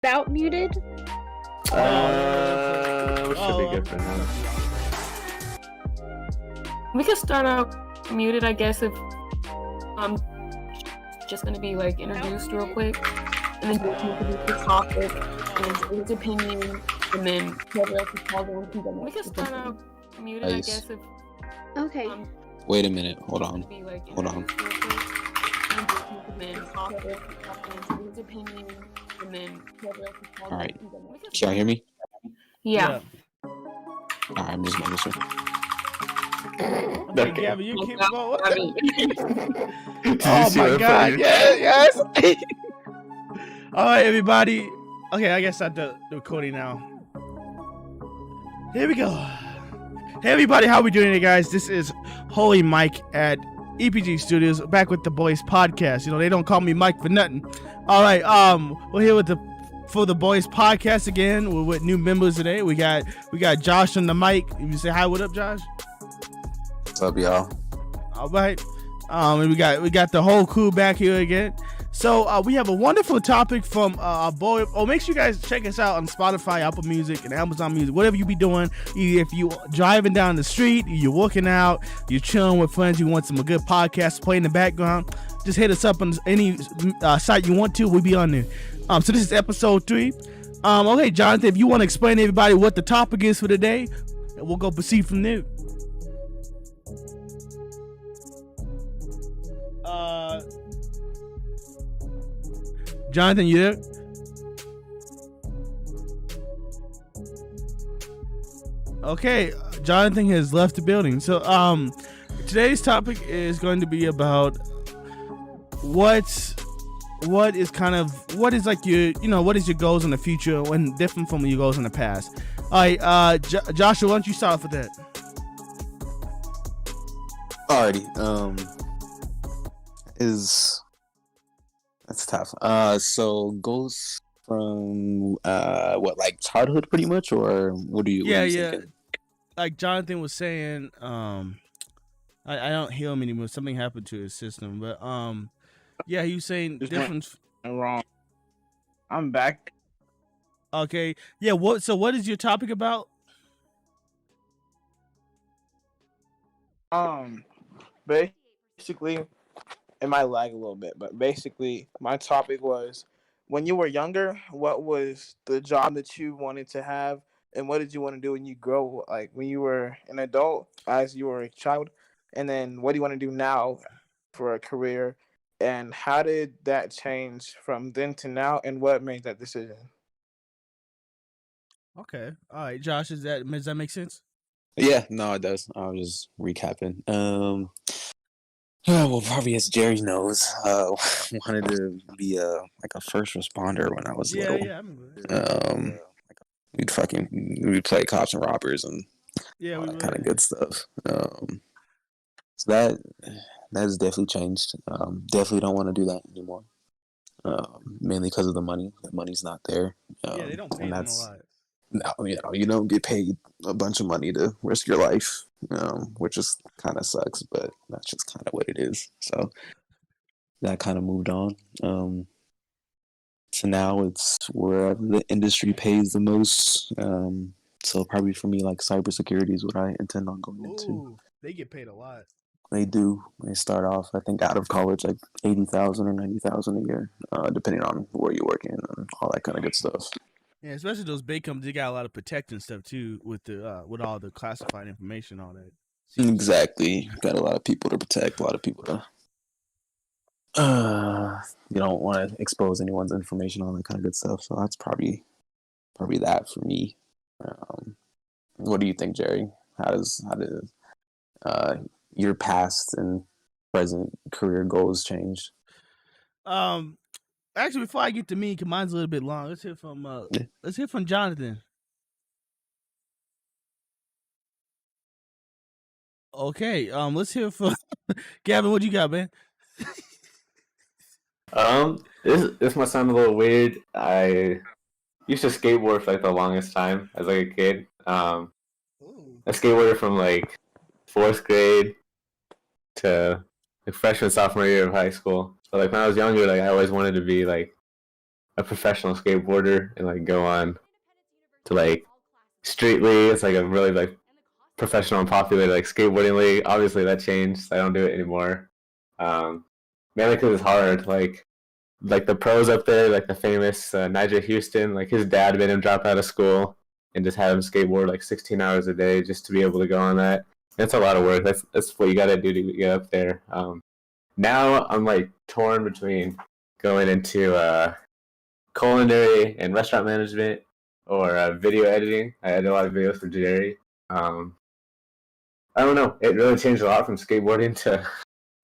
Out muted? We should be good for now. We can start out muted, I guess, if I'm just gonna be like introduced real quick, and then just introduce the topic and his opinion, and then whoever else is called on can go. We can start out muted, I guess, if Okay. Wait a minute. Hold on. Hold on. All right. Can y'all hear me? Yeah. All right. I'm just making sure. Okay, Gavin, you keep going. Oh my God! Yes. All right, everybody. Okay, I guess I do the recording now. Here we go. Hey, everybody, how we doing today, guys? This is Holy Mike at EPG Studios, back with the Boys Podcast. You know, they don't call me Mike for nothing. All right, we're here with the Boys Podcast again. We're with new members today. We got Josh on the mic. You say hi. What up, Josh? What's up, y'all? All right. And we got the whole crew back here again. So we have a wonderful topic from our boy. Oh, make sure you guys check us out on Spotify, Apple Music, and Amazon Music. Whatever you be doing, if you driving down the street, you're working out, you're chilling with friends, you want some good podcasts to play in the background, just hit us up on any site you want to. We'll be on there. So this is episode 3. Okay, Jonathan, if you want to explain to everybody what the topic is for today, we'll go proceed from there. Jonathan, you there? Okay, Jonathan has left the building. So, today's topic is going to be about what is like what is your goals in the future when different from your goals in the past. All right, Joshua, why don't you start off with that? Alrighty. That's tough. So goes from like childhood pretty much, or what do you? Yeah. Thinking? Like Jonathan was saying, I don't hear him anymore. Something happened to his system, but yeah, he was saying different. Wrong. I'm back. Okay. Yeah. What is your topic about? Basically, it might lag a little bit, but basically, my topic was when you were younger, what was the job that you wanted to have, and what did you want to do when you grow, like when you were an adult, as you were a child, and then what do you want to do now for a career, and how did that change from then to now, and what made that decision? Okay. All right, Josh, does that make sense? Yeah, no, it does. I was just recapping. Well, probably as Jerry knows, wanted to be like a first responder when I was little. Yeah, I remember. We'd play cops and robbers and all that kind of good stuff. So that has definitely changed. Definitely don't want to do that anymore. Mainly because of the money. The money's not there. Yeah, they don't pay them a lot. No, you don't get paid a bunch of money to risk your life, which just kind of sucks, but that's just kind of what it is. So that kind of moved on. So now it's wherever the industry pays the most. So probably for me, like cybersecurity is what I intend on going into. They get paid a lot. They do. They start off, I think, out of college like $80,000 or $90,000 a year, depending on where you're working and all that kind of good stuff. Yeah, especially those big companies, they got a lot of protection stuff too with the with all the classified information, all that. Exactly, got a lot of people to protect, a lot of people to. You don't want to expose anyone's information, all that kind of good stuff. So that's probably that for me. What do you think, Jerry? How does your past and present career goals change? Actually, before I get to me, because mine's a little bit long, let's hear from Jonathan. Okay, let's hear from Gavin. What you got, man? This might sound a little weird. I used to skateboard for like the longest time as like a kid. I skateboarded from like 4th grade to like freshman, sophomore year of high school. But like when I was younger, like I always wanted to be like a professional skateboarder and like go on to like street league. It's like a really like professional and popular like skateboarding league. Obviously that changed. I don't do it anymore. Mainly because it's hard. Like the pros up there, like the famous Nigel Houston, like his dad made him drop out of school and just have him skateboard like 16 hours a day just to be able to go on that. That's a lot of work. That's what you got to do to get up there. Now I'm like torn between going into culinary and restaurant management or video editing. I edit a lot of videos for Jerry. I don't know. It really changed a lot from skateboarding to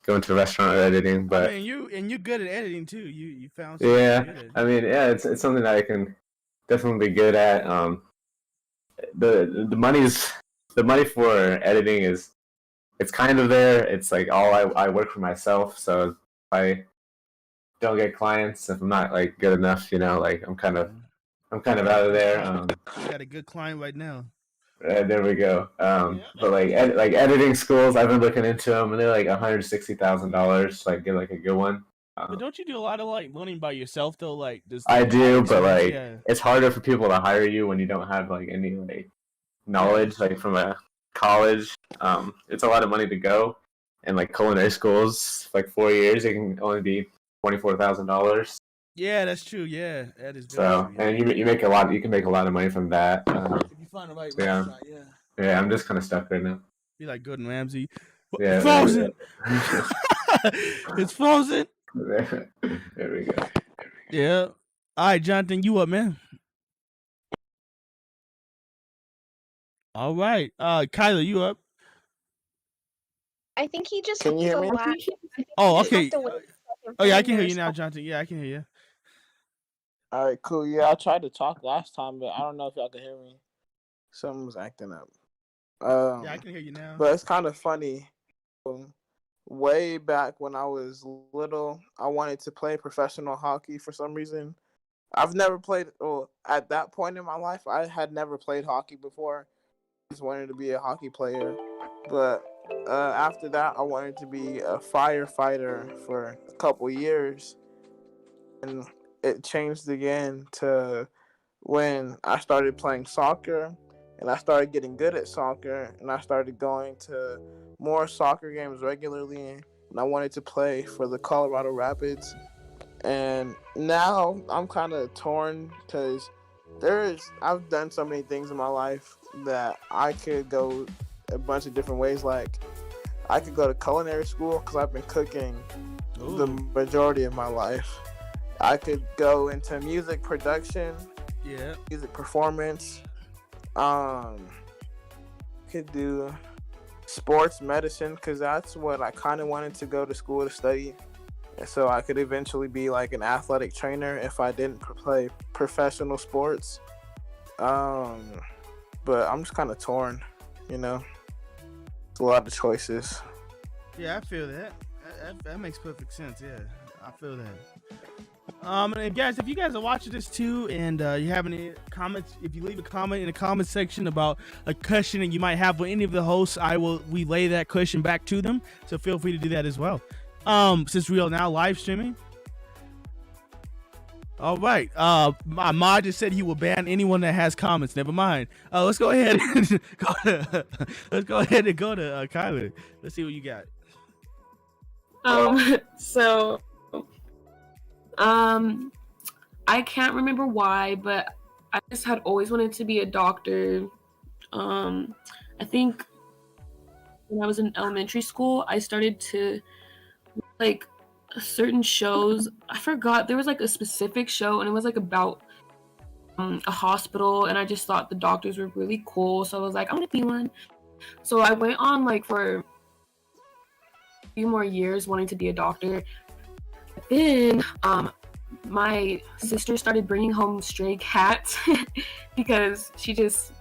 going to restaurant editing. But I mean, you're good at editing too. You found good. I mean, yeah, it's something that I can definitely be good at. The money for editing it's kind of there. It's like I work for myself, so if I don't get clients, if I'm not like good enough, like I'm kind of out of there. You got a good client right now. There we go. But like editing schools, I've been looking into them, and they're like $160,000 to like get like a good one. But don't you do a lot of like learning by yourself though? Like I do, but like it's harder for people to hire you when you don't have like any like knowledge like from a college. It's a lot of money to go, and like culinary schools, like 4 years, it can only be $24,000. Yeah, that's true. Yeah, that is. So, true, yeah. And you make a lot. You can make a lot of money from that. If you find the right restaurant, yeah. I'm just kind of stuck right now. Be like Gordon Ramsay. Yeah, frozen. It's frozen. There we go. Yeah. All right, Jonathan, you up, man? All right. Kyler, you up? I think he just. Can you hear me? Oh, okay. Oh yeah, I can hear you now, Jonathan. Yeah, I can hear you. All right, cool. Yeah, I tried to talk last time, but I don't know if y'all can hear me. Something was acting up. Yeah, I can hear you now. But it's kind of funny. Way back when I was little, I wanted to play professional hockey for some reason. I've never played, at that point in my life, I had never played hockey before. I just wanted to be a hockey player. But after that, I wanted to be a firefighter for a couple years. And it changed again to when I started playing soccer. And I started getting good at soccer, and I started going to more soccer games regularly, and I wanted to play for the Colorado Rapids. And now I'm kind of torn because I've done so many things in my life that I could go a bunch of different ways. Like I could go to culinary school because I've been cooking the majority of my life. I could go into music production, music performance. Could do sports medicine because that's what I kind of wanted to go to school to study, and so I could eventually be like an athletic trainer if I didn't play professional sports. But I'm just kind of torn, It's a lot of choices. Yeah, I feel that. That makes perfect sense. Yeah, I feel that. And guys, if you guys are watching this too, and you have any comments, if you leave a comment in the comment section about a question that you might have with any of the hosts, I will relay that question back to them. So feel free to do that as well. Since we are now live streaming. All right. My mod just said he will ban anyone that has comments. Never mind. Let's go ahead and go to Kyler. Let's see what you got. I can't remember why, but I just had always wanted to be a doctor. I think when I was in elementary school, I started to like certain shows. I forgot, there was like a specific show, and it was like about a hospital, and I just thought the doctors were really cool, so I was like, I want to be one. So I went on like for a few more years wanting to be a doctor. Then my sister started bringing home stray cats because she just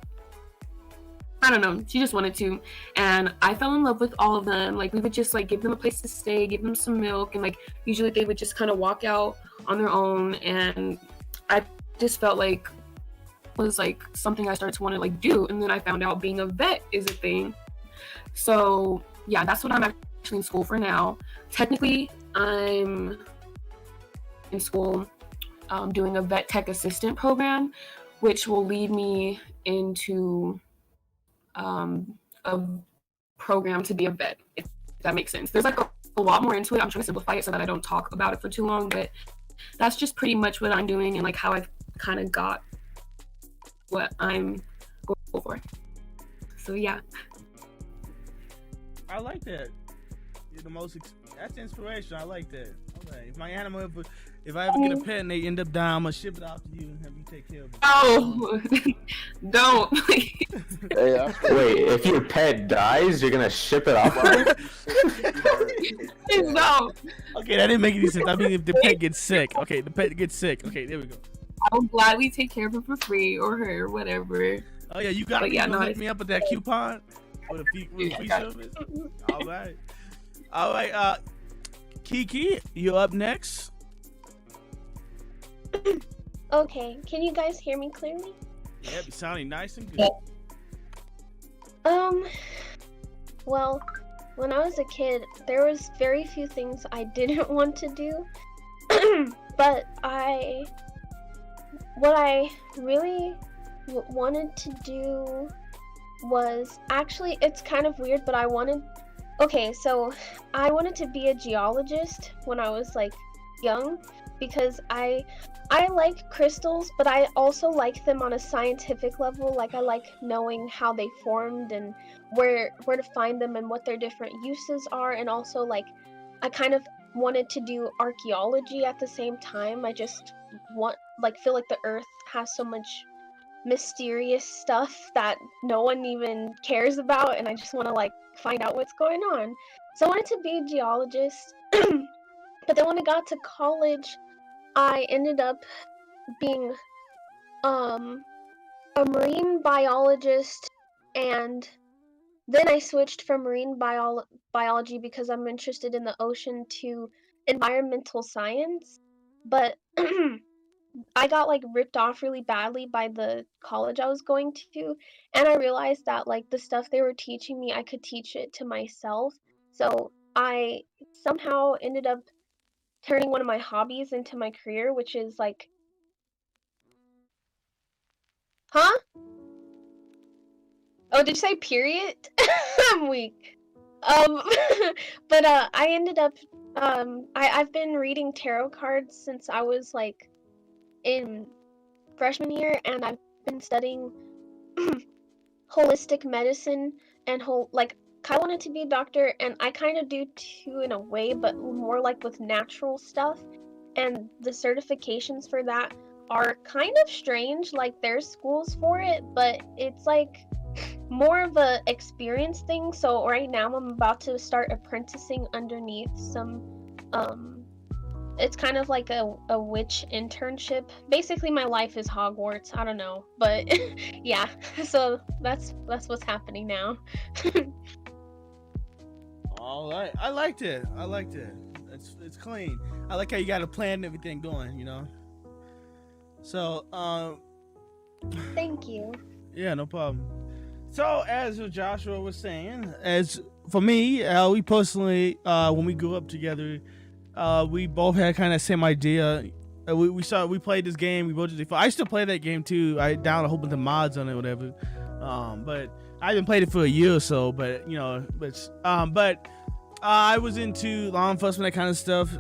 wanted to, and I fell in love with all of them. Like we would just like give them a place to stay, give them some milk, and like usually they would just kind of walk out on their own, and I just felt like it was like something I started to want to like do. And then I found out being a vet is a thing. So yeah, that's what I'm actually in school for now. Technically I'm in school doing a vet tech assistant program, which will lead me into a program to be a vet, if that makes sense. There's like a lot more into it. I'm trying to simplify it so that I don't talk about it for too long, but that's just pretty much what I'm doing and like how I've kind of got what I'm going for. So yeah. I like that. You're the most. That's inspiration. I like that. Okay. If my animal, if I ever get a pet and they end up dying, I'm gonna ship it out to you and have you take care of it. Oh, don't. Wait, if your pet dies, you're gonna ship it off? No. Okay, that didn't make any sense. I mean, if the pet gets sick. Okay, the pet gets sick. Okay, there we go. I will gladly take care of it for free, or her, whatever. Oh yeah, you got to hook me up with that coupon with a free service. All right. Kiki, you up next? Okay, can you guys hear me clearly? Yeah, be sounding nice and good. Well, when I was a kid, there was very few things I didn't want to do, but what I really wanted to do was, actually, it's kind of weird, but I wanted to be a geologist when I was like young, because I like crystals, but I also like them on a scientific level. Like, I like knowing how they formed and where to find them and what their different uses are, and also like I kind of wanted to do archaeology at the same time. I just feel like the earth has so much mysterious stuff that no one even cares about, and I just want to like find out what's going on. So I wanted to be a geologist. But then when I got to college, I ended up being a marine biologist, and then I switched from marine biology because I'm interested in the ocean to environmental science. But I got like ripped off really badly by the college I was going to, and I realized that like the stuff they were teaching me, I could teach it to myself. So I somehow ended up turning one of my hobbies into my career, which is like, huh? Oh, did you say period? I'm weak. But I ended up I've been reading tarot cards since I was like in freshman year, and I've been studying holistic medicine and I wanted to be a doctor, and I kind of do too in a way, but more like with natural stuff, and the certifications for that are kind of strange. Like, there's schools for it, but it's like more of a experience thing. So right now I'm about to start apprenticing underneath some it's kind of like a witch internship. Basically, my life is Hogwarts. I don't know, but yeah. So that's what's happening now. All right, I liked it. It's clean. I like how you got a plan and everything going, you know. So Thank you. Yeah, no problem. So as Joshua was saying, as for me, we personally, when we grew up together, we both had kind of the same idea. We played this game. We both just, I used to play that game too. I downloaded a whole bunch of mods on it, whatever. But I haven't played it for a year or so. But you know, but I was into law enforcement, that kind of stuff.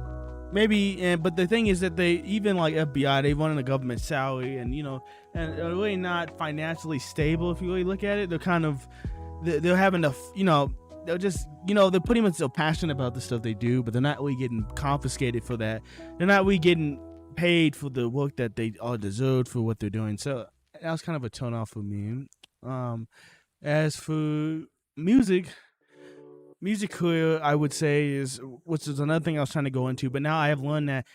But the thing is that they, even like FBI, they run on a government salary, and you know, and they're really not financially stable. If you really look at it, they're kind of, they're having to, you know, they're just, you know, they're pretty much so passionate about the stuff they do, but they're not really getting confiscated for that. They're not really getting paid for the work that they all deserve for what they're doing. So that was kind of a turn off for me. As for music career, I would say which is another thing I was trying to go into, but now I have learned that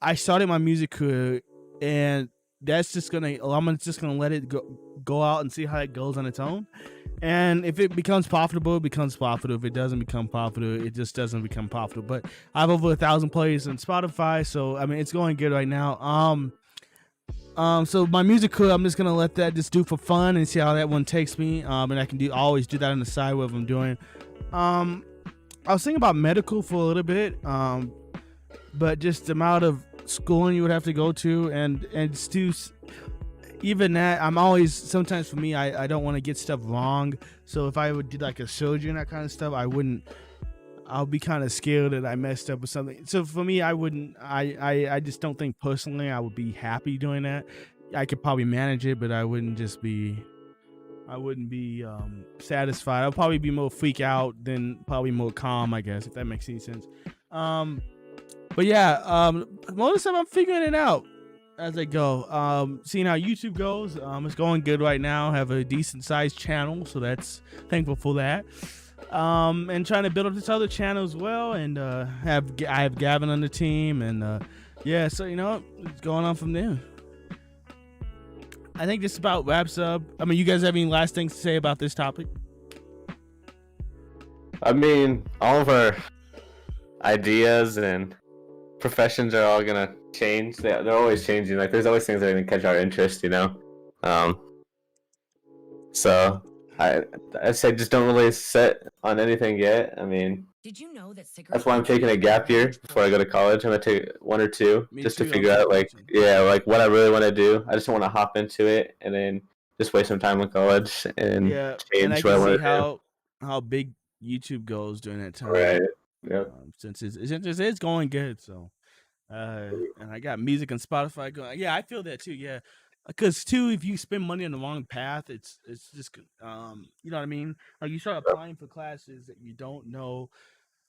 I started my music career, and that's just I'm just gonna let it go out and see how it goes on its own. And if it becomes profitable, it becomes profitable. If it doesn't become profitable, it just doesn't become profitable. But I have over 1,000 plays on Spotify, so I mean it's going good right now. So my music career, I'm just gonna let that just do for fun and see how that one takes me. And I can always do that on the side whatever I'm doing. I was thinking about medical for a little bit, but just the amount of schooling you would have to go to, and Stu, even that, I'm always, sometimes for me, I don't want to get stuff wrong. So if I would do like a surgery and that kind of stuff, I'll be kind of scared that I messed up or something. So for me, I just don't think personally I would be happy doing that. I could probably manage it, but I wouldn't be satisfied. I'll probably be more freak out than probably more calm, I guess, if that makes any sense. But yeah, most of the time I'm figuring it out as I go. Seeing how YouTube goes, it's going good right now. Have a decent sized channel, so that's thankful for that. And trying to build up this other channel as well, and I have Gavin on the team, and yeah, so it's going on from there. I think this about wraps up. I mean, you guys have any last things to say about this topic? I mean, all of our ideas and professions are all gonna change. They're always changing. Like, there's always things that are gonna catch our interest, So I say just don't really set on anything yet. I mean, did you know that that's why I'm taking a gap year before I go to college. I'm gonna take 1 or 2 just to figure out like what I really want to do. I just don't want to hop into it and then just waste some time in college and change what I want to do. How big YouTube goes during that time, right? Yep. Since it's going good, so and I got music and Spotify going. Yeah, I feel that too. Yeah, because too, if you spend money on the wrong path, it's just you know what I mean. Like, you start applying for classes that you don't know.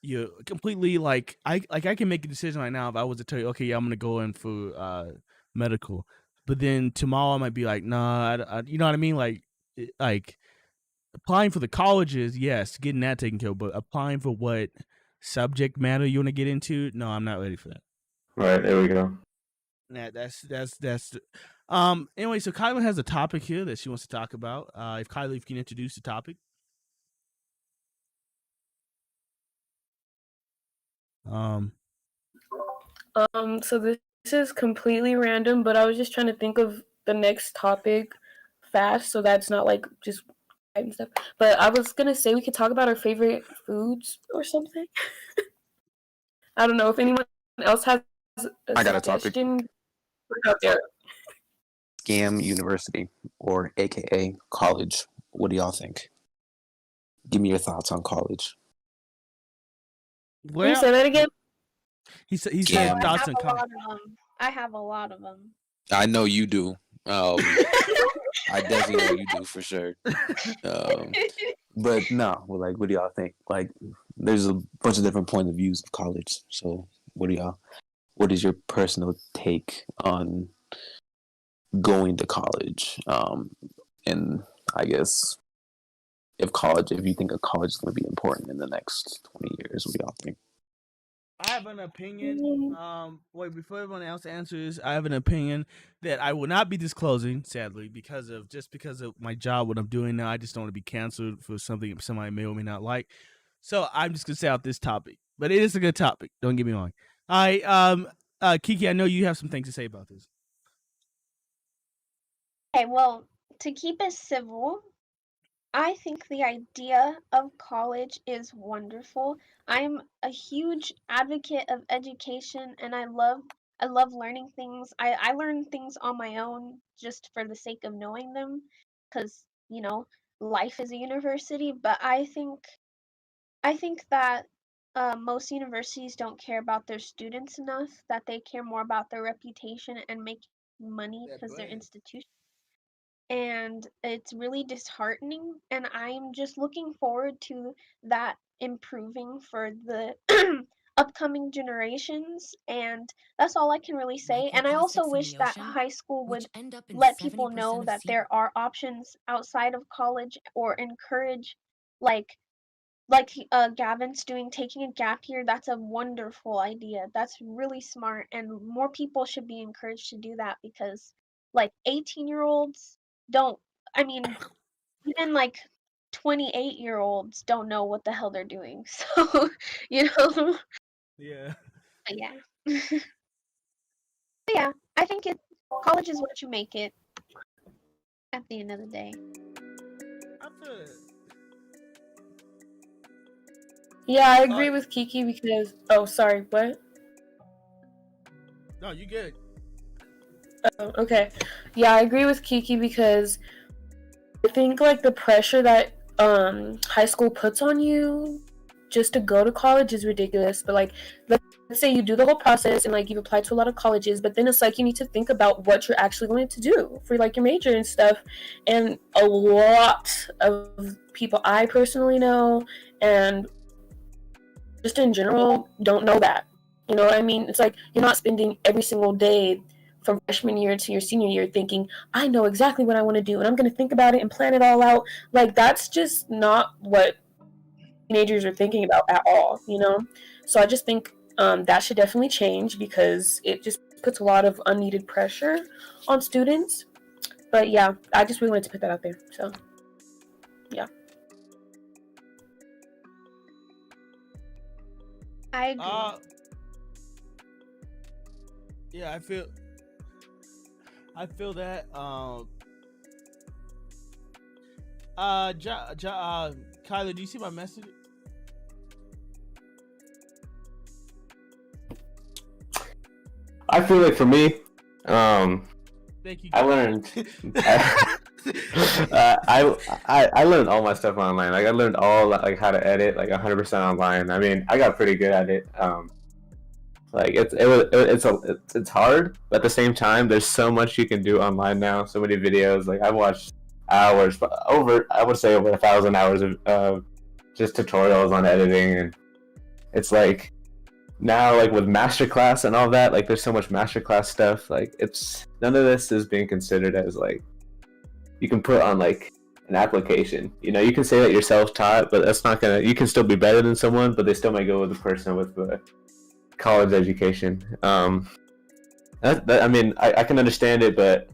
You're completely like I can make a decision right now if I was to tell you, okay, yeah, I'm gonna go in for medical, but then tomorrow I might be like, nah, you know what I mean? Like applying for the colleges, yes, getting that taken care of, but applying for what subject matter you want to get into, no, I'm not ready for that. Right, there we go. That's anyway, so Kyla has a topic here that she wants to talk about. If you can introduce the topic. So this is completely random, but I was just trying to think of the next topic fast, so that's not like just and stuff. But I was gonna say we could talk about our favorite foods or something. I don't know if anyone else has I got a topic. Out there. Scam University, or AKA college. What do y'all think? Give me your thoughts on college. Can you say that again? He said thoughts on college. I have a lot of them. I know you do. I definitely know you do for sure. But no, like, what do y'all think? Like, there's a bunch of different points of views of college. So, what is your personal take on going to college? And I guess if you think a college is going to be important in the next 20 years, what do y'all think? I have an opinion. Wait, before everyone else answers, I have an opinion that I will not be disclosing, sadly, because of my job, what I'm doing now. I just don't want to be canceled for something somebody may or may not like. So I'm just gonna say out this topic, but it is a good topic. Don't get me wrong. Kiki, I know you have some things to say about this. Okay, well, to keep it civil, I think the idea of college is wonderful. I'm a huge advocate of education, and I love learning things. I learn things on my own just for the sake of knowing them, because life is a university. But I think that most universities don't care about their students enough, that they care more about their reputation and making money because they're institutions. And it's really disheartening, and I'm just looking forward to that improving for the upcoming generations, and that's all I can really say. And I also wish that high school would let people know that there are options outside of college, or encourage like Gavin's doing, taking a gap year. That's a wonderful idea. That's really smart, and more people should be encouraged to do that, because 18-year-olds don't, I mean, even 28-year-olds don't know what the hell they're doing. So, Yeah. But yeah. But yeah, I think college is what you make it at the end of the day. Yeah, I agree with Kiki because... Oh, sorry, what? No, you good. Okay. Yeah, I agree with Kiki because I think like the pressure that high school puts on you just to go to college is ridiculous. But like let's say you do the whole process and like you've applied to a lot of colleges, but then it's like you need to think about what you're actually going to do for like your major and stuff. And a lot of people I personally know and just in general don't know that. You know what I mean? It's like you're not spending every single day from freshman year to your senior year thinking, I know exactly what I want to do and I'm going to think about it and plan it all out. Like, that's just not what teenagers are thinking about at all, you know? So I just think that should definitely change because it just puts a lot of unneeded pressure on students. But yeah, I just really wanted to put that out there. So, yeah. I agree. Yeah, I feel that. Kyler, do you see my message? I feel like for me, thank you. I learned. I learned all my stuff online. Like I learned all like how to edit like 100% online. I mean, I got pretty good at it. Like it's hard, but at the same time, there's so much you can do online now. So many videos. Like I've watched hours, I would say over 1,000 hours of just tutorials on editing, and it's like now like with masterclass and all that. Like there's so much masterclass stuff. Like it's none of this is being considered as like you can put on like an application. You know, you can say that you're self-taught, but that's not gonna. You can still be better than someone, but they still might go with the person with the college education. I mean, I can understand it, but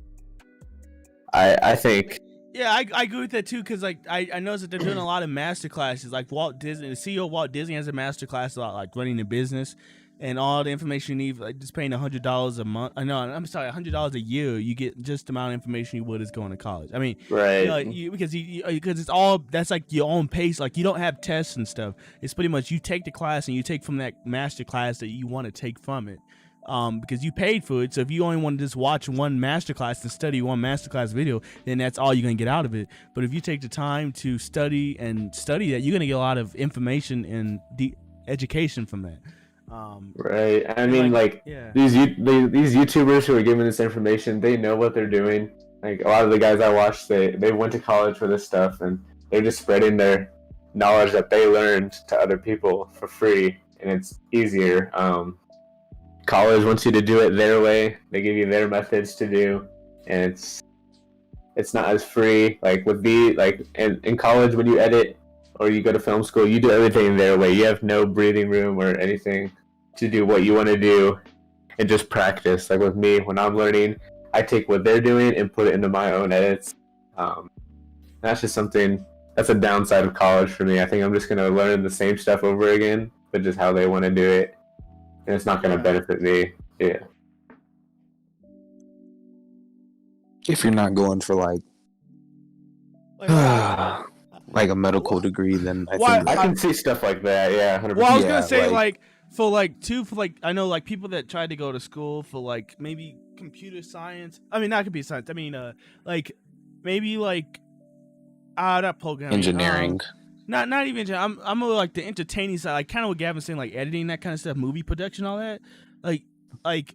I think. Yeah, I agree with that too, because like I noticed that they're doing a lot of master classes. Like Walt Disney, the CEO of Walt Disney has a master class about like running a business, and all the information you need, like just paying $100 a month. No, I'm sorry, $100 a year, you get just the amount of information you would as going to college. I mean, right? Because it's all that's like your own pace. Like you don't have tests and stuff. It's pretty much you take the class and you take from that master class that you want to take from it. Because you paid for it, so if you only want to just watch one masterclass and study one masterclass video, then that's all you're gonna get out of it. But if you take the time to study that, you're gonna get a lot of information and education from that. Right. I mean, these YouTubers who are giving this information, they know what they're doing. Like a lot of the guys I watch, they went to college for this stuff, and they're just spreading their knowledge that they learned to other people for free, and it's easier. College wants you to do it their way. They give you their methods to do, and it's not as free. Like in college when you edit or you go to film school, you do everything their way. You have no breathing room or anything to do what you want to do and just practice. Like with me, when I'm learning, I take what they're doing and put it into my own edits. That's just that's a downside of college for me. I think I'm just going to learn the same stuff over again, but just how they want to do it. And it's not going to benefit me. Yeah. If you're not going for like a medical degree, then I can see stuff like that. Yeah, 100%. Well, I was gonna say I know like people that tried to go to school for like maybe computer science. I mean, not computer science. I mean, like maybe like not programming, engineering. Not even. I'm more like the entertaining side, like kind of what Gavin's saying, like editing, that kind of stuff, movie production, all that. Like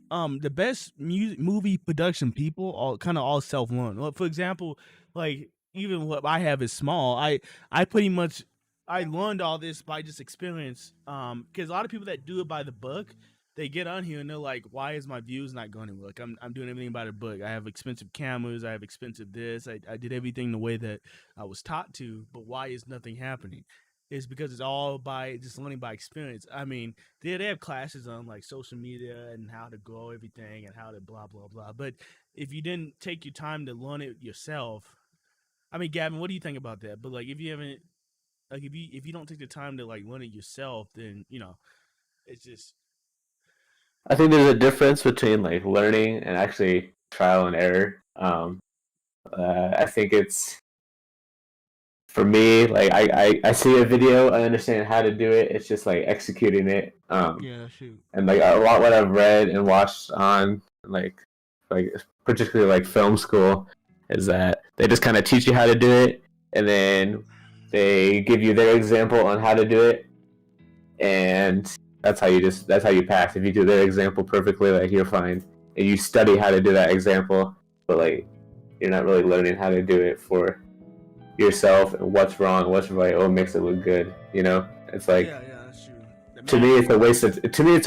the best movie production people all self-learn. Well, for example, like even what I have is small. I pretty much I learned all this by just experience. Because a lot of people that do it by the book, they get on here and they're like, why is my views not going anywhere? Like I'm doing everything by the book. I have expensive cameras. I have expensive this. I did everything the way that I was taught to. But why is nothing happening? It's because it's all by just learning by experience. I mean, they have classes on like social media and how to grow everything and how to blah, blah, blah. But if you didn't take your time to learn it yourself, I mean, Gavin, what do you think about that? But like, if you haven't, like, if you don't take the time to like learn it yourself, then, you know, it's just. I think there's a difference between like learning and actually trial and error. I think it's for me, like I see a video, I understand how to do it. It's just like executing it. Yeah, shoot. And like a lot what I've read and watched on like particularly like film school is that they just kind of teach you how to do it, and then they give you their example on how to do it, and that's how you pass. If you do their example perfectly, like you're fine, and you study how to do that example, but like you're not really learning how to do it for yourself and what's wrong, what's right, what makes it look good. You know, it's like that's true. to me it's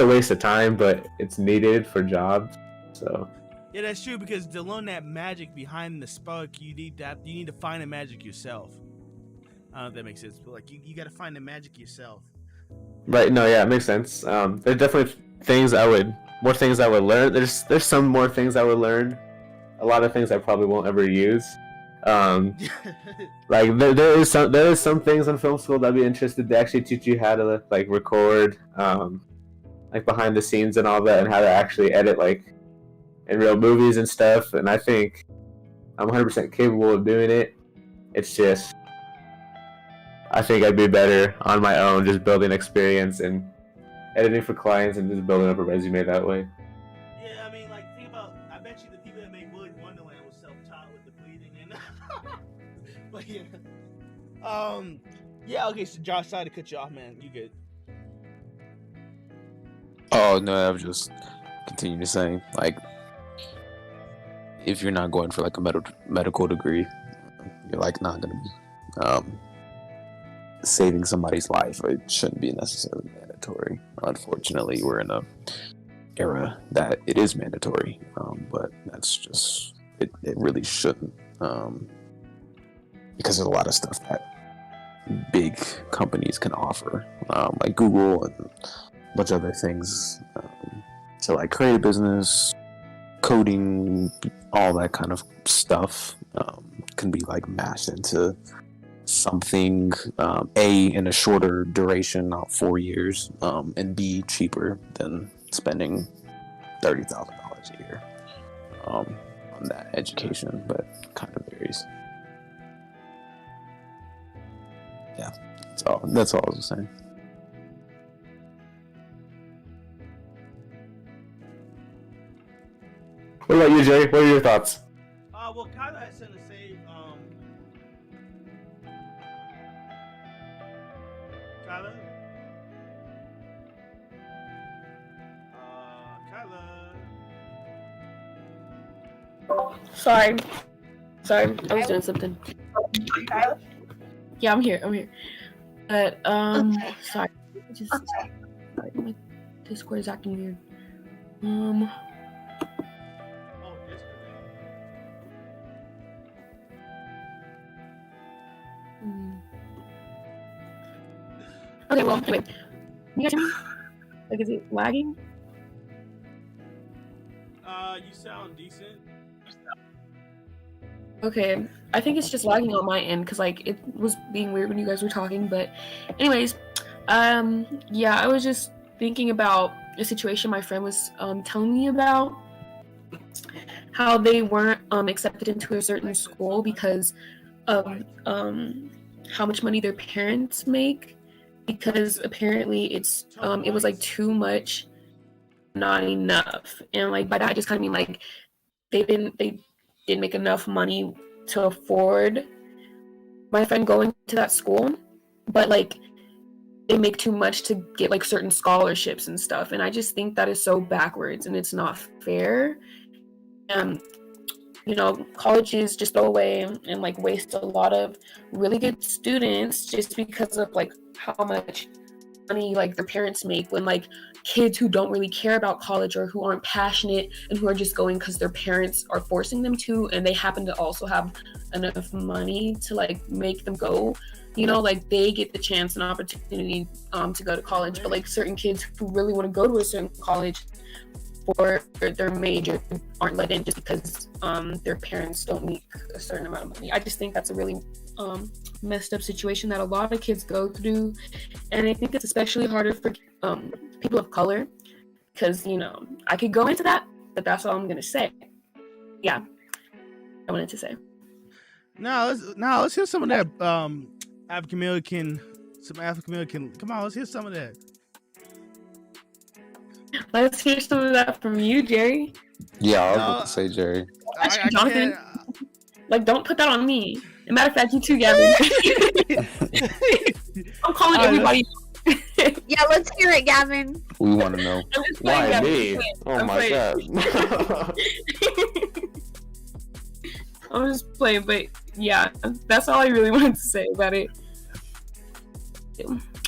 a waste of time, but it's needed for jobs. So yeah, that's true, because to learn that magic behind the spark, you need to find the magic yourself. I don't know if that makes sense, but like you got to find the magic yourself. Right. No. Yeah, it makes sense. There's definitely more things I would learn. There's some more things I would learn. A lot of things I probably won't ever use. Like there is some things in film school that I'd be interested to actually teach you how to like record, like behind the scenes and all that, and how to actually edit like in real movies and stuff. And I think I'm 100% capable of doing it. It's just I think I'd be better on my own, just building experience and editing for clients and just building up a resume that way. Yeah, I mean, like, think about, I bet you the people that made Willy's Wonderland was self-taught with the bleeding and but yeah. Yeah, okay, so Josh, sorry to cut you off, man. You good. Oh no, I was just continue to say, like, if you're not going for like a medical degree, you're like not gonna be saving somebody's life. It shouldn't be necessarily mandatory. Unfortunately, we're in a era that it is mandatory, but that's just it really shouldn't, because there's a lot of stuff that big companies can offer, like Google and a bunch of other things, to like create a business, coding, all that kind of stuff, can be like mashed into something, A, in a shorter duration, not 4 years, and B, cheaper than spending $30,000 a year on that education, but kind of varies. Yeah, that's all I was saying. What about you, Jay? What are your thoughts? Well, Kyla had something to say. Kyla? Kyla? Sorry, I was doing something. Kyla? Yeah, I'm here. But sorry, sorry, my Discord is acting weird. Oh, Okay, well, anyway, you guys hear me? Like, is it lagging? You sound decent. Okay, I think it's just lagging on my end because like it was being weird when you guys were talking. But anyways, yeah, I was just thinking about a situation my friend was telling me about, how they weren't accepted into a certain school because of how much money their parents make, because apparently it was like too much, not enough. And like by that I just kind of mean like they didn't make enough money to afford my friend going to that school, but like they make too much to get like certain scholarships and stuff. And I just think that is so backwards and it's not fair. You know, colleges just throw away and like waste a lot of really good students just because of like how much money like their parents make, when like kids who don't really care about college or who aren't passionate and who are just going because their parents are forcing them to, and they happen to also have enough money to like make them go, you know, like they get the chance and opportunity to go to college. But like certain kids who really want to go to a certain college for their major aren't let in just because their parents don't make a certain amount of money. I just think that's a really messed up situation that a lot of kids go through, and I think it's especially harder for people of color, because you know I could go into that, but that's all I'm gonna say. Yeah, I wanted to say. Let's hear some of that African American. Come on, let's hear some of that. Let's hear some of that from you, Jerry. Yeah, I was about to say Jerry. Jonathan, like, don't put that on me. As a matter of fact, you too, Gavin. I'm calling everybody. Yeah, let's hear it, Gavin. We want to know. Why me? Oh my god. I'm just playing, but yeah, that's all I really wanted to say about it.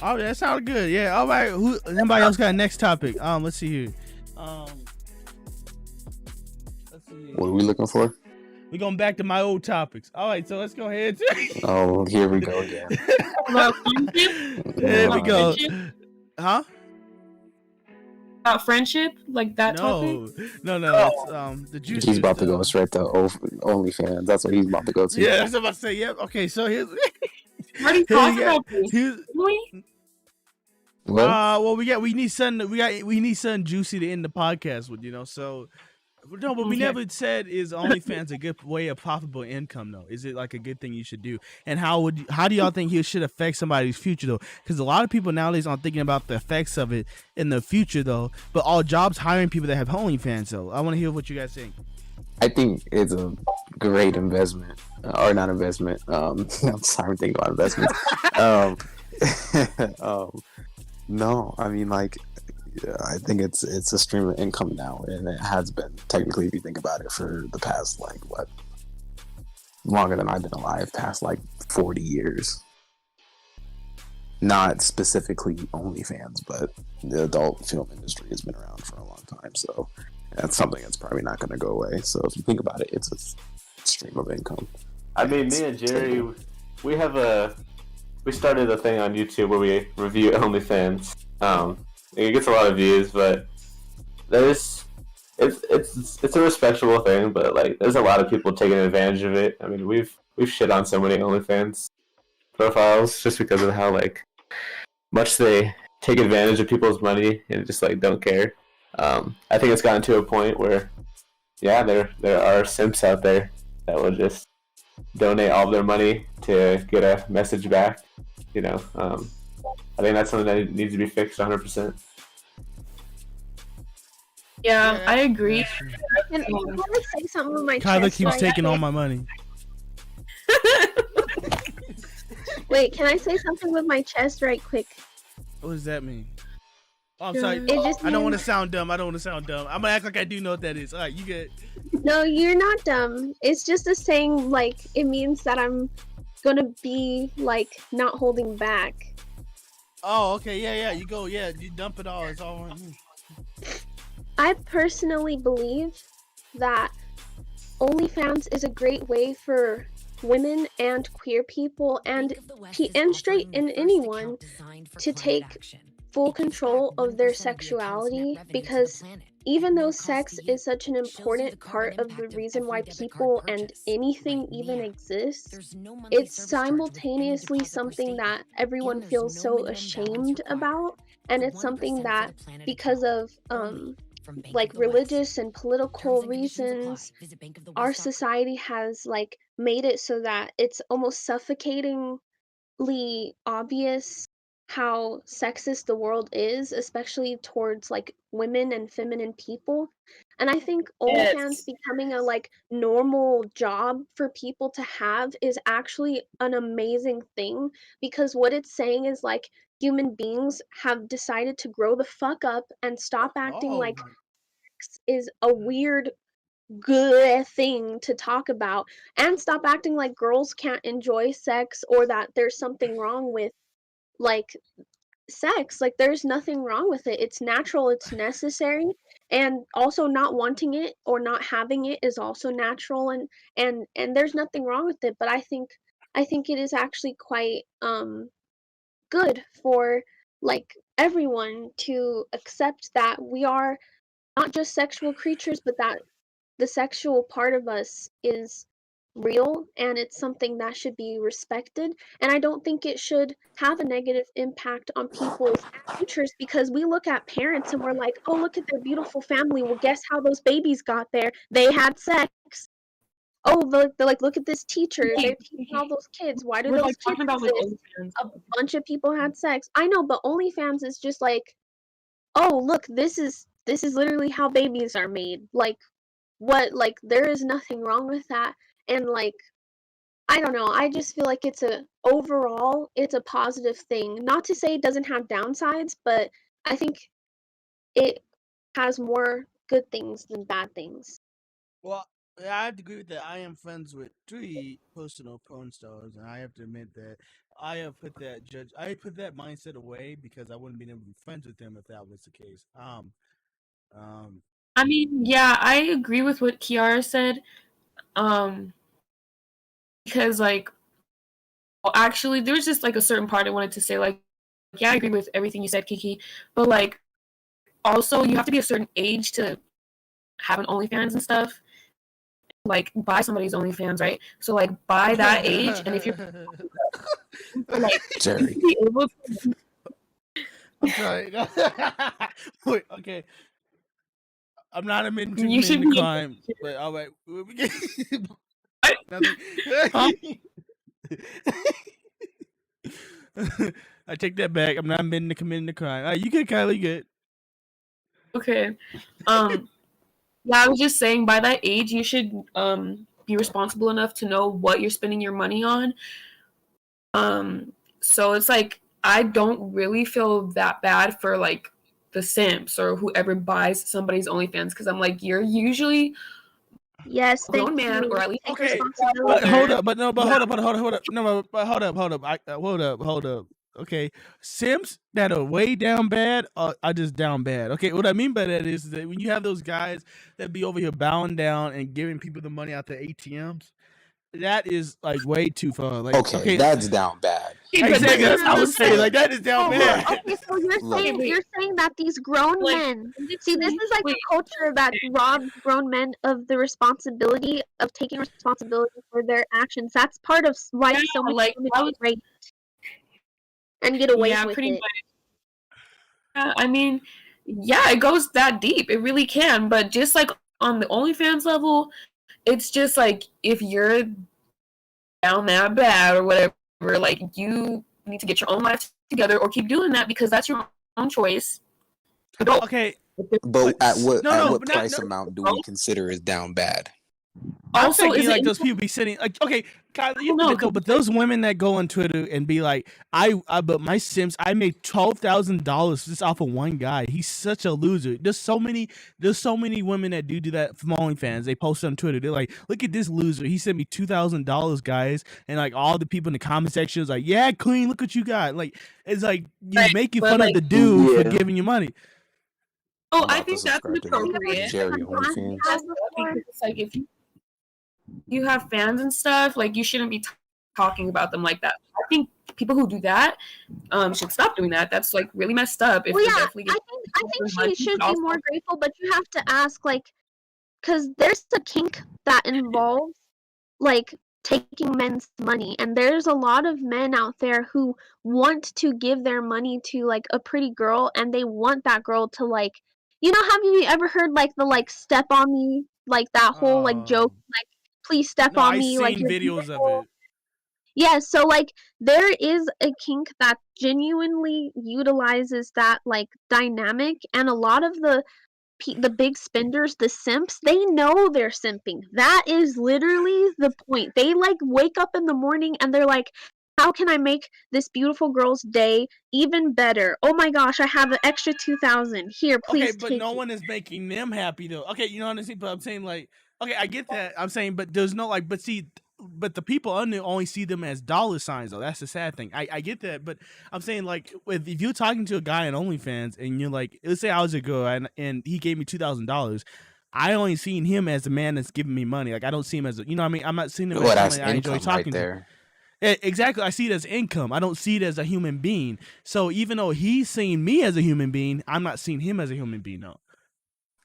Oh, that sounded good. Yeah. All right. Anybody else got a next topic? Let's see here. What are we looking for? We're going back to my old topics. All right, so let's go ahead. Oh, here we go again. There we go. Huh? About friendship, like that topic? No. It's, the juice. He's about to go straight to OnlyFans. That's what he's about to go to. Yeah, that's what I'm about to say. Yep. Okay, so here's. Already talked about this. Well, we need something juicy to end the podcast with, So, no, but we never said is OnlyFans a good way of profitable income though. Is it like a good thing you should do? And how do y'all think it should affect somebody's future though? Because a lot of people nowadays aren't thinking about the effects of it in the future though. But all jobs hiring people that have OnlyFans though. I want to hear what you guys think. I think it's a great investment, or not investment. I'm sorry, I'm thinking about investments. No, I mean, like, I think it's a stream of income now, and it has been technically, if you think about it, for the past longer than I've been alive, past 40 years. Not specifically OnlyFans, but the adult film industry has been around for a long time, so that's something that's probably not going to go away. So if you think about it, it's a stream of income. I mean, me and Jerry, we started a thing on YouTube where we review OnlyFans. It gets a lot of views, but it's a respectable thing. But there's a lot of people taking advantage of it. I mean, we've shit on so many OnlyFans profiles just because of how much they take advantage of people's money and just don't care. I think it's gotten to a point where, yeah, there are simps out there that will just donate all of their money to get a message back. I think that's something that needs to be fixed 100%. Yeah, I agree. Can I say something with my Kyler chest? keeps taking all my money. Wait, can I say something with my chest right quick? What does that mean? Oh, I'm sorry. It just I don't means- want to sound dumb. I'm gonna act like I do know what that is. All right, you get. No, you're not dumb. It's just a saying, it means that I'm gonna be, not holding back. Oh, okay, yeah. You go, yeah. You dump it all. It's all on you. I personally believe that OnlyFans is a great way for women and queer people and straight and anyone to take full control of their sexuality, because even though sex is such an important part of the reason why people and anything even exists, it's simultaneously something that everyone feels so ashamed about, and it's something that, because of religious and political reasons, our society has made it so that it's almost suffocatingly obvious how sexist the world is, especially towards women and feminine people. And I think OnlyFans becoming a normal job for people to have is actually an amazing thing, because what it's saying is human beings have decided to grow the fuck up and stop acting like sex is a weird good thing to talk about, and stop acting like girls can't enjoy sex, or that there's something wrong with sex. There's nothing wrong with it. It's natural, it's necessary, and also not wanting it or not having it is also natural, and there's nothing wrong with it. But I think it is actually quite good for everyone to accept that we are not just sexual creatures, but that the sexual part of us is real, and it's something that should be respected. And I don't think it should have a negative impact on people's futures, because we look at parents and we're like, oh, look at their beautiful family. Well, guess how those babies got there? They had sex. oh, they're like, look at this teacher. They're teaching all those kids. Why do We're those like kids talking about like exist? OnlyFans. A bunch of people had sex. I know, but OnlyFans is just like, oh, look, this is literally how babies are made. Like, what? Like, there is nothing wrong with that. And like, I don't know. I just feel like overall, it's a positive thing. Not to say it doesn't have downsides, but I think it has more good things than bad things. Well, I have to agree with that. I am friends with 3 personal porn stars, and I have to admit that I have put that mindset away because I wouldn't be able to be friends with them if that was the case. I mean, yeah, I agree with what Kiara said. Because like, well, actually, there was just like a certain part I wanted to say. Like, yeah, I agree with everything you said, Kiki. But like, also, you have to be a certain age to have an OnlyFans and stuff. Like, buy somebody's OnlyFans, right? So like, by that age, and if you're like, Jerry. be able to. I'm sorry. Wait, okay. I'm not admitting to You should committing the be crime, but all right. Nothing. Huh? I take that back. I'm not admitting to committing the crime. All right, you good, Kylie? Good. Okay. Yeah, I was just saying by that age you should be responsible enough to know what you're spending your money on. So it's like I don't really feel that bad for like the simps or whoever buys somebody's OnlyFans because I'm like, you're usually Yes, a grown thank man you. or at least Take Okay, responsibility. but hold up, hold up. Hold up. Okay, Sims that are way down bad are just down bad. Okay, what I mean by that is that when you have those guys that be over here bowing down and giving people the money out the ATMs, that is like way too far. Like, Okay, that's down bad. Exactly, that's what I was saying. No. Like, that is down bad. Okay, so you're saying that these grown Like, men see this is like the culture that robs grown men of the responsibility of taking responsibility for their actions. That's part of why so many like women get raped and get away with pretty it. much. Yeah, I mean, yeah, it goes that deep. It really can. But just like on the OnlyFans level, it's just like if you're down that bad or whatever, like you need to get your own life together or keep doing that because that's your own choice. Okay, but at what but price amount do we consider is down bad? I'm Also, thinking is like it those people be sitting like, okay, Kylie, you No, admit though, but those women that go on Twitter and be like, but my Sims, I made $12,000 just off of one guy. He's such a loser. There's so many women that do that from OnlyFans. They post on Twitter. They're like, look at this loser. He sent me $2,000, guys, and like all the people in the comment section is like, yeah, queen, look what you got. Like, it's like you making fun of the dude for giving you money. Oh, I think that's inappropriate. Jerry OnlyFans. Because it's like if you have fans and stuff, like you shouldn't be talking about them like that. I think people who do that should stop doing that. That's like really messed up. Well, yeah, I think she should be more grateful, but you have to ask like, because there's a kink that involves like taking men's money, and there's a lot of men out there who want to give their money to like a pretty girl, and they want that girl to like, have you ever heard like the like step on me, like that whole like joke, like please step on me, like I've seen videos of it. Yeah, so like there is a kink that genuinely utilizes that like dynamic, and a lot of the big spenders, the simps, they know they're simping. That is literally the point. They like wake up in the morning and they're like, how can I make this beautiful girl's day even better? Oh my gosh, I have an extra 2,000 here. Please Okay, but take no it. one is making them happy though. Okay, you know what I'm saying? But I'm saying like, okay, I get that. I'm saying, but there's no like, but the people under only see them as dollar signs though. That's the sad thing. I get that, but I'm saying like, if you're talking to a guy on OnlyFans and you're like, let's say I was a girl and he gave me $2,000. I only seen him as the man that's giving me money. Like I don't see him as what I mean? I'm not seeing him as somebody I enjoy talking to. Exactly. I see it as income. I don't see it as a human being. So even though he's seeing me as a human being, I'm not seeing him as a human being though.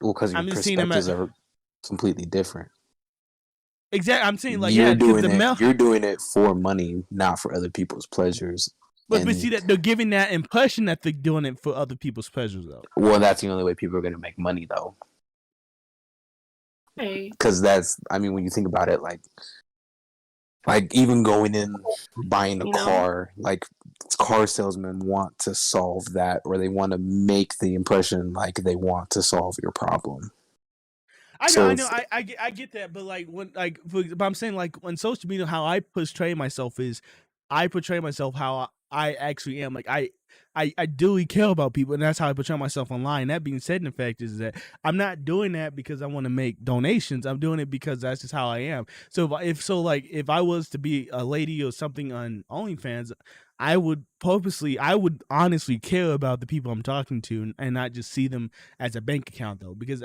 Well, because your perspectives are completely different. Exactly. I'm saying like you're doing it for money, not for other people's pleasures. But see that they're giving that impression that they're doing it for other people's pleasures though. Well, that's the only way people are going to make money though. Because that's, I mean, when you think about it, like even going in, buying a car, like car salesmen want to solve that, or they want to make the impression like they want to solve your problem. I know, I get that, but like but I'm saying like on social media, how I portray myself is, I portray myself how I actually am. Like I do care about people, and that's how I portray myself online. That being said, in fact, is that I'm not doing that because I want to make donations. I'm doing it because that's just how I am. So if I was to be a lady or something on OnlyFans, I would honestly care about the people I'm talking to, and not just see them as a bank account, though, because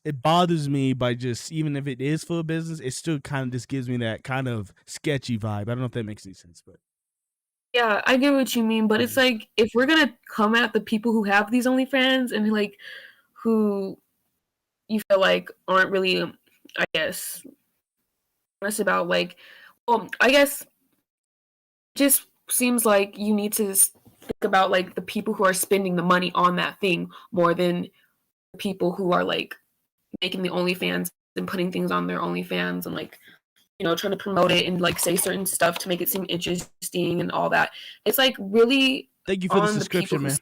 it bothers me by just, even if it is for a business, it still kind of just gives me that kind of sketchy vibe. I don't know if that makes any sense, but yeah, I get what you mean. But it's like, if we're gonna come at the people who have these OnlyFans and like who you feel like aren't really, I guess, honest about, like, well, I guess, just seems like you need to think about like the people who are spending the money on that thing more than the people who are like making the OnlyFans and putting things on their OnlyFans and like, trying to promote it and like say certain stuff to make it seem interesting and all that. It's like really. Thank you for the subscription, man.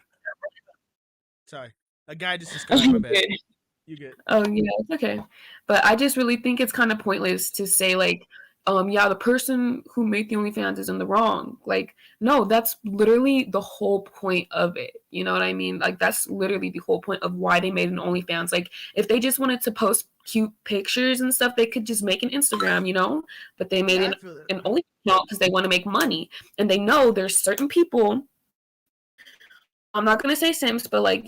Sorry, a guy just subscribed. My bad. You good? Oh yeah, it's okay. But I just really think it's kind of pointless to say like, yeah, the person who made the OnlyFans is in the wrong. Like, no, that's literally the whole point of it. You know what I mean? Like, that's literally the whole point of why they made an OnlyFans. Like, if they just wanted to post cute pictures and stuff, they could just make an Instagram, But they made an OnlyFans because they want to make money. And they know there's certain people, I'm not going to say simps, but like,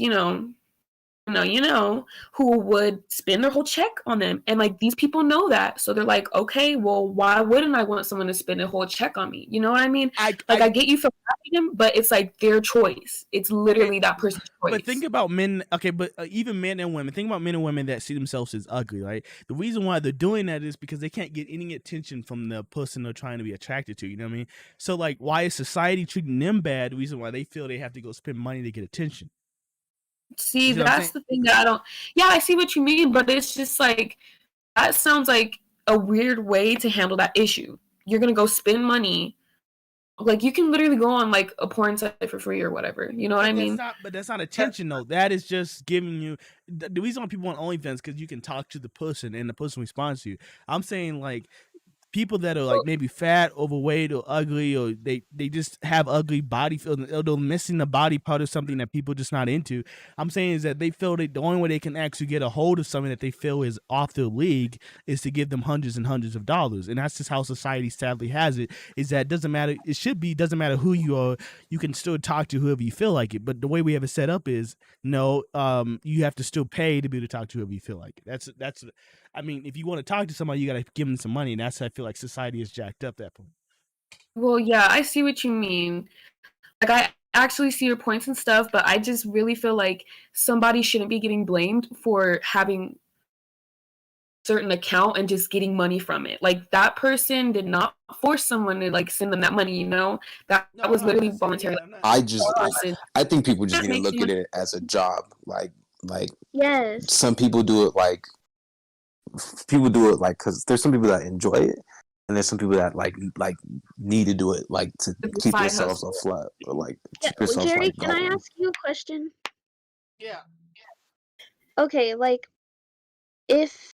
who would spend their whole check on them. And like these people know that. So they're like, okay, well, why wouldn't I want someone to spend a whole check on me? You know what I mean? I get you for having them, but it's like their choice. It's literally that person's choice. But think about men, okay, but even men and women, think about men and women that see themselves as ugly, right? The reason why they're doing that is because they can't get any attention from the person they're trying to be attracted to, you know what I mean? So like, why is society treating them bad? The reason why they feel they have to go spend money to get attention. See, that's the thing that I don't. Yeah, I see what you mean, but it's just like that sounds like a weird way to handle that issue. You're gonna go spend money, like you can literally go on like a porn site for free or whatever. You know what I mean? But that's not attention though. That is just giving you the reason why people want OnlyFans, because you can talk to the person and the person responds to you. I'm saying like people that are like maybe fat, overweight, or ugly, or they just have ugly body feel, or they're missing the body part of something that people just not into. I'm saying is that they feel that the only way they can actually get a hold of something that they feel is off their league is to give them hundreds and hundreds of dollars, and that's just how society sadly has it. Is that doesn't matter? It should be doesn't matter who you are. You can still talk to whoever you feel like it, but the way we have it set up is no. You have to still pay to be able to talk to whoever you feel like it. That's. I mean, if you want to talk to somebody, you got to give them some money, and that's how I feel like society is jacked up that point. Well, yeah, I see what you mean. Like, I actually see your points and stuff, but I just really feel like somebody shouldn't be getting blamed for having a certain account and just getting money from it. Like, that person did not force someone to, like, send them that money, That was literally voluntary. I think people just need to look at it as a job. Like yes. Some people do it like, because there's some people that enjoy it, and there's some people that like need to do it like to keep themselves afloat, or like keep yourself. Jerry, like, can I ask you a question? Yeah. Okay, like if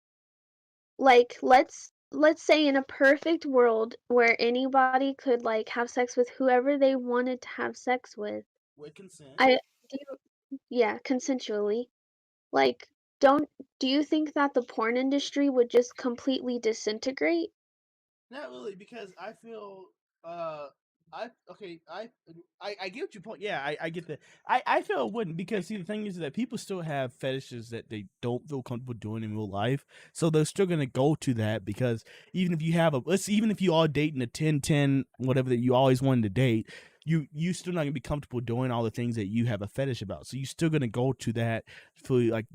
let's say in a perfect world where anybody could like have sex with whoever they wanted to have sex with consent. Consensually. Like, do you think that the porn industry would just completely disintegrate? Not really, because I feel I get what your point. Yeah, I get that. I feel it wouldn't, because see, the thing is that people still have fetishes that they don't feel comfortable doing in real life, so they're still gonna go to that, because even if you have even if you are dating a 10-10 whatever that you always wanted to date, you still not gonna be comfortable doing all the things that you have a fetish about, so you're still gonna go to that for like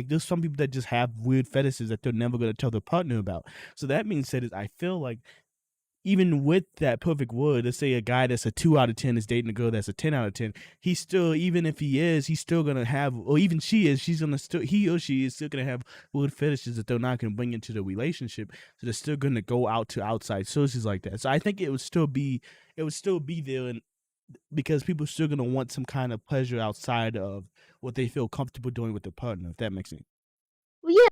there's some people that just have weird fetishes that they're never gonna tell their partner about. So that being said, is I feel like even with that perfect world, let's say a guy that's a 2 out of 10 is dating a girl that's a 10 out of 10, he's still, even if he's still gonna have, or even he or she is still gonna have weird fetishes that they're not gonna bring into the relationship. So they're still gonna go out to outside sources like that. So I think it would still be there, and because people are still gonna want some kind of pleasure outside of what they feel comfortable doing with their partner, if that makes sense. Well, yeah.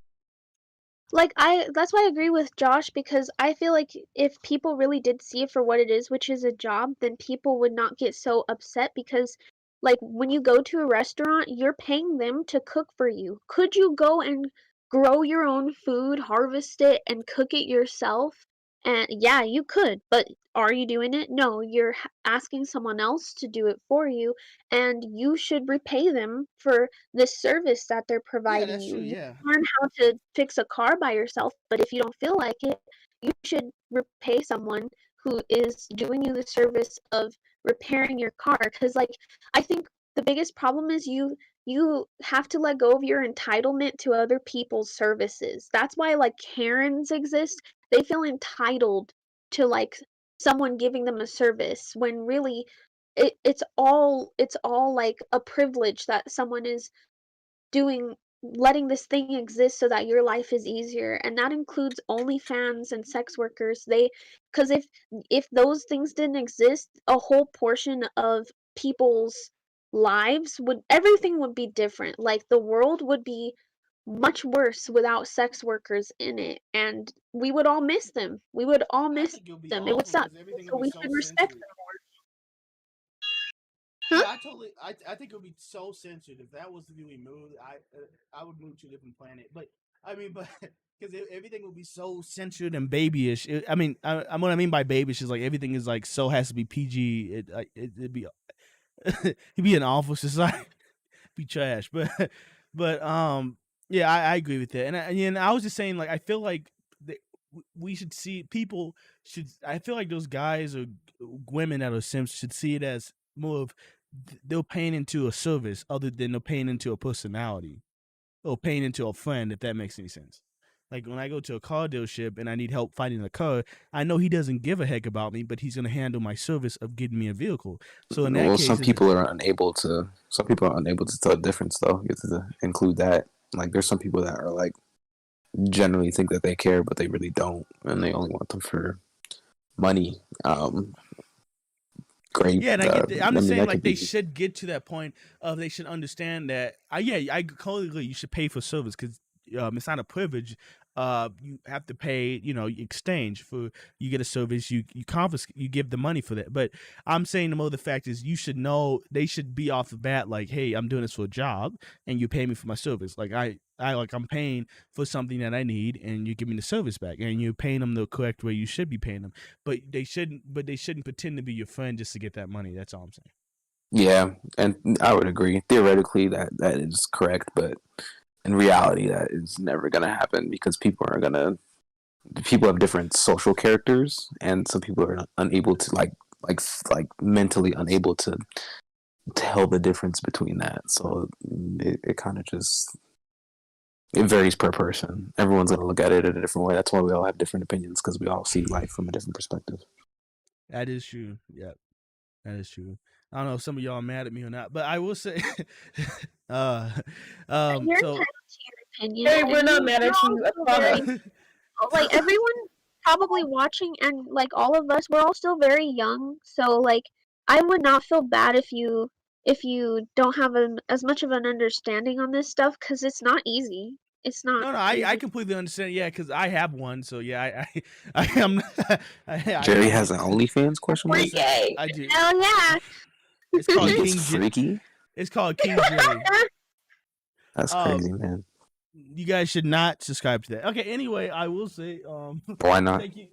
Like, that's why I agree with Josh, because I feel like if people really did see it for what it is, which is a job, then people would not get so upset, because like when you go to a restaurant, you're paying them to cook for you. Could you go and grow your own food, harvest it, and cook it yourself? And yeah, you could, but are you doing it? No, you're asking someone else to do it for you, and you should repay them for the service that they're providing you. You Yeah. learn how to fix a car by yourself, but if you don't feel like it, you should repay someone who is doing you the service of repairing your car. Because like, I think the biggest problem is you have to let go of your entitlement to other people's services. That's why like Karens exist. They feel entitled to like someone giving them a service, when really it's all like a privilege that someone is letting this thing exist so that your life is easier. And that includes OnlyFans and sex workers. Because if those things didn't exist, a whole portion of people's lives everything would be different. Like, the world would be much worse without sex workers in it, and we would all miss them. We would all miss them. It would suck. So we should respect them more. Huh? Yeah, I think it would be so censored if that was to be removed. I would move to a different planet. But I mean, because everything would be so censored and babyish. What I mean by babyish is like everything is like so has to be PG. It'd be it'd be an awful society. Be trash. But yeah, I agree with that. And I was just saying, like, I feel like we should see people should. I feel like those guys or women that are simps should see it as more of they're paying into a service other than they're paying into a personality or paying into a friend, if that makes any sense. Like when I go to a car dealership and I need help finding a car, I know he doesn't give a heck about me, but he's gonna handle my service of getting me a vehicle. So in that case, some people are unable to tell the difference though. You have to include that. Like there's some people that are like generally think that they care, but they really don't, and they only want them for money. Great. Yeah, and I get I'm just saying, like, they should get to that point of they should understand that. I totally agree. You should pay for service because it's not a privilege. You have to pay. Exchange for you get a service. You confiscate. You give the money for that. But I'm saying the more the fact is you should know they should be off the bat like, hey, I'm doing this for a job, and you pay me for my service. Like I'm paying for something that I need, and you give me the service back, and you're paying them the correct way you should be paying them. But they shouldn't pretend to be your friend just to get that money. That's all I'm saying. Yeah, and I would agree. Theoretically, that is correct, but in reality, that is never gonna happen because people have different social characters, and some people are unable to like mentally unable to tell the difference between that. So it kind of just. It varies per person. Everyone's going to look at it in a different way. That's why we all have different opinions because we all see life from a different perspective. That is true. Yeah, that is true. I don't know if some of y'all are mad at me or not, but I will say, You're so entitled to your opinion. Hey, we're not mad at you. Like everyone probably watching, and like all of us, we're all still very young. So like, I would not feel bad if you don't have as much of an understanding on this stuff, because it's not easy. It's not. No, I completely understand. Yeah, because I have one. So yeah, I am. Jerry has an OnlyFans question mark. I do. Hell yeah! It's called He King gets freaky. It's called King Jerry. That's crazy, man. You guys should not subscribe to that. Okay. Anyway, I will say. Why not? Thank you.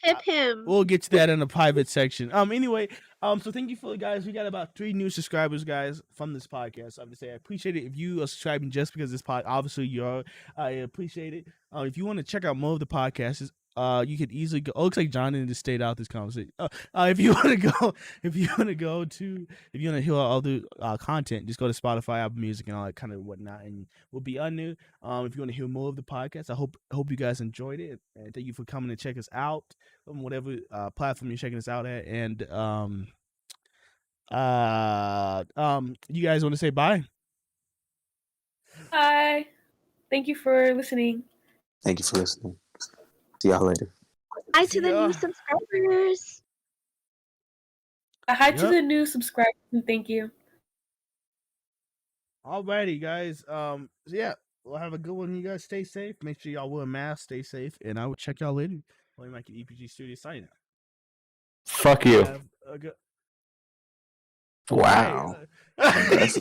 Tip him. We'll get to that in the private section. Anyway, so thank you for the guys. We got about 3 new subscribers, guys, from this podcast. So I would say I appreciate it if you are subscribing just because this pod. Obviously, you are. I appreciate it. If you want to check out more of the podcasts, you could easily go. Oh, looks like Jonathan just stayed out this conversation. If you want to go, if you want to hear all the content, just go to Spotify, Apple Music, and all that kind of whatnot, and we'll be on there. If you want to hear more of the podcast, I hope you guys enjoyed it, and thank you for coming to check us out on whatever platform you're checking us out at, and you guys want to say bye? Bye. Thank you for listening. Thank you for listening. See y'all later. Hi to the new subscribers. Hi to the new subscribers and thank you. Alrighty, guys. So yeah, we'll have a good one. You guys stay safe. Make sure y'all wear a mask. Stay safe, and I will check y'all later. William Mike at EPG Studios signing out. Fuck you. Have a good. Wow. That's